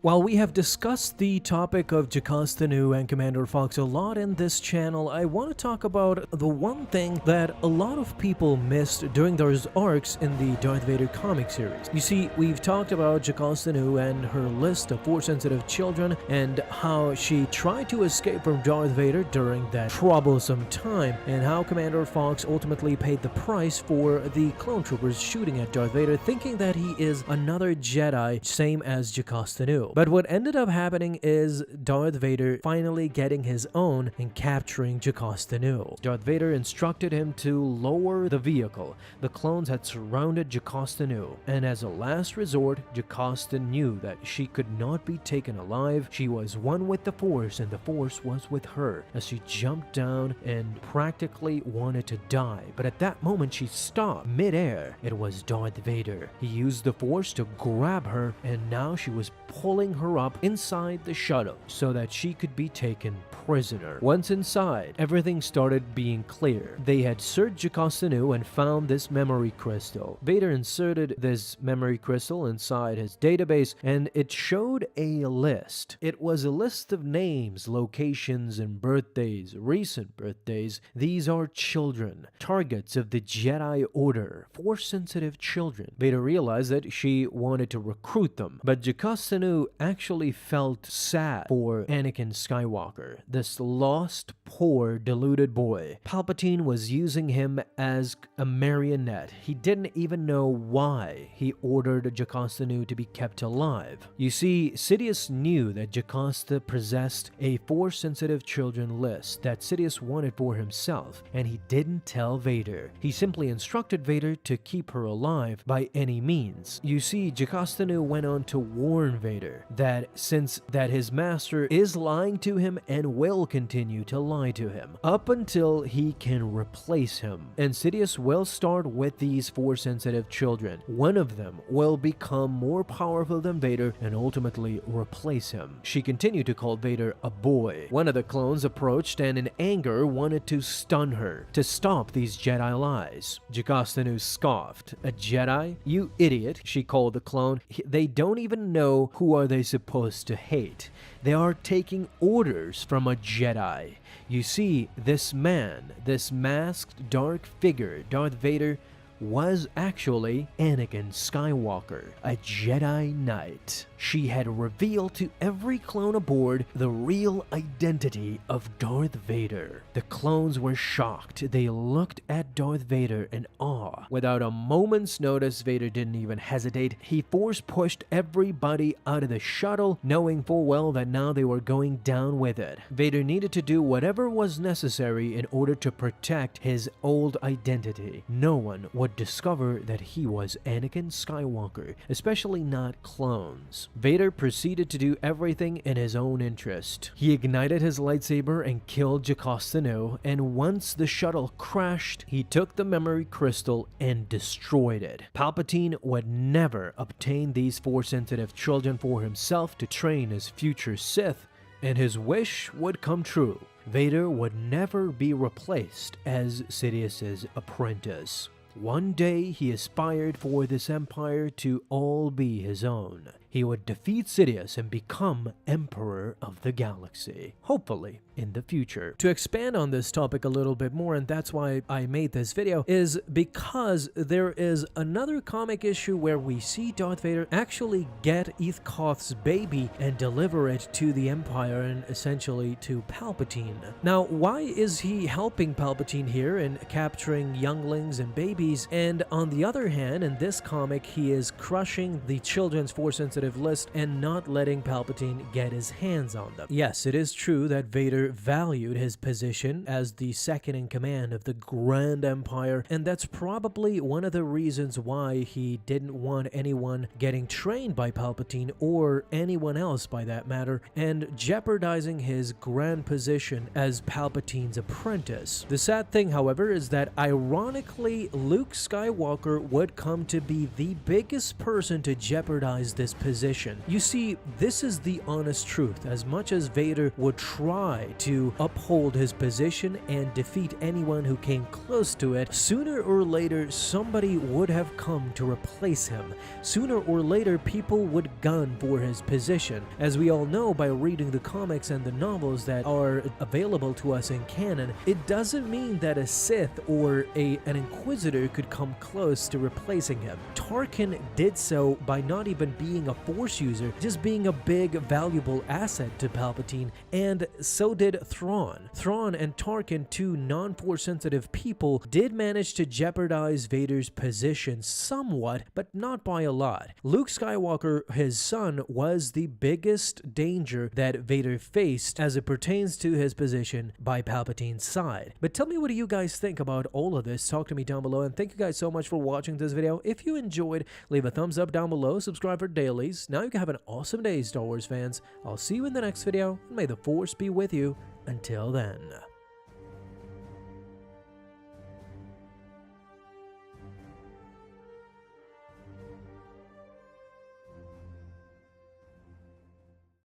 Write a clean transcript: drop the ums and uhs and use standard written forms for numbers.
While we have discussed the topic of Jocasta Nu and Commander Fox a lot in this channel, I want to talk about the one thing that a lot of people missed during those arcs in the Darth Vader comic series. You see, we've talked about Jocasta Nu and her list of Force-sensitive children and how she tried to escape from Darth Vader during that troublesome time, and how Commander Fox ultimately paid the price for the clone troopers shooting at Darth Vader, thinking that he is another Jedi, same as Jocasta Nu. But what ended up happening is Darth Vader finally getting his own and capturing Jocasta Nu. Darth Vader instructed him to lower the vehicle. The clones had surrounded Jocasta Nu, and as a last resort, Jocasta knew that she could not be taken alive. She was one with the Force, and the Force was with her as she jumped down and practically wanted to die. But at that moment, she stopped mid-air. It was Darth Vader. He used the Force to grab her, and now she was pulling her up inside the shuttle so that she could be taken prisoner. Once inside, everything started being clear. They had searched Jocasta Nu and found this memory crystal. Vader inserted this memory crystal inside his database, and it showed a list. It was a list of names, locations, and birthdays, recent birthdays. These are children, targets of the Jedi Order, Force-sensitive children. Vader realized that she wanted to recruit them, but Jocasta Nu actually felt sad for Anakin Skywalker, this lost, poor, deluded boy. Palpatine was using him as a marionette. He didn't even know why he ordered Jocasta Nu to be kept alive. You see, Sidious knew that Jocasta possessed a Force-sensitive children list that Sidious wanted for himself, and he didn't tell Vader. He simply instructed Vader to keep her alive by any means. You see, Jocasta Nu went on to warn Vader that since his master is lying to him and will continue to lie to him up until he can replace him. And Sidious will start with these Force-sensitive children. One of them will become more powerful than Vader and ultimately replace him. She continued to call Vader a boy. One of the clones approached and in anger wanted to stun her to stop these Jedi lies. Jocasta Nu scoffed. A Jedi? You idiot, she called the clone. They don't even know who are they supposed to hate. They are taking orders from a Jedi. You see, this man, this masked dark figure, Darth Vader, was actually Anakin Skywalker, a Jedi Knight. She had revealed to every clone aboard the real identity of Darth Vader. The clones were shocked. They looked at Darth Vader in awe. Without a moment's notice, Vader didn't even hesitate. He force-pushed everybody out of the shuttle, knowing full well that now they were going down with it. Vader needed to do whatever was necessary in order to protect his old identity. No one would discover that he was Anakin Skywalker, especially not clones. Vader proceeded to do everything in his own interest. He ignited his lightsaber and killed Jocasta Nu, and once the shuttle crashed, he took the memory crystal and destroyed it. Palpatine would never obtain these Force-sensitive children for himself to train as future Sith, and his wish would come true. Vader would never be replaced as Sidious's apprentice. One day he aspired for this empire to all be his own. He would defeat Sidious and become Emperor of the Galaxy, hopefully in the future. To expand on this topic a little bit more, and that's why I made this video, is because there is another comic issue where we see Darth Vader actually get Ithkoth's baby and deliver it to the Empire and essentially to Palpatine. Now, why is he helping Palpatine here in capturing younglings and babies? And on the other hand, in this comic, he is crushing the children's Force-sensitive list and not letting Palpatine get his hands on them. Yes, it is true that Vader valued his position as the second in command of the Grand Empire, and that's probably one of the reasons why he didn't want anyone getting trained by Palpatine, or anyone else by that matter, and jeopardizing his grand position as Palpatine's apprentice. The sad thing, however, is that ironically, Luke Skywalker would come to be the biggest person to jeopardize this position position. You see, this is the honest truth. As much as Vader would try to uphold his position and defeat anyone who came close to it, sooner or later somebody would have come to replace him. Sooner or later people would gun for his position. As we all know by reading the comics and the novels that are available to us in canon, it doesn't mean that a Sith or an Inquisitor could come close to replacing him. Tarkin did so by not even being a Force user, just being a big, valuable asset to Palpatine, and so did Thrawn. Thrawn and Tarkin, two non-Force sensitive people, did manage to jeopardize Vader's position somewhat, but not by a lot. Luke Skywalker, his son, was the biggest danger that Vader faced as it pertains to his position by Palpatine's side. But tell me, what do you guys think about all of this? Talk to me down below, and thank you guys so much for watching this video. If you enjoyed, leave a thumbs up down below, subscribe for dailies. Now you can have an awesome day, Star Wars fans. I'll see you in the next video, and may the Force be with you until then.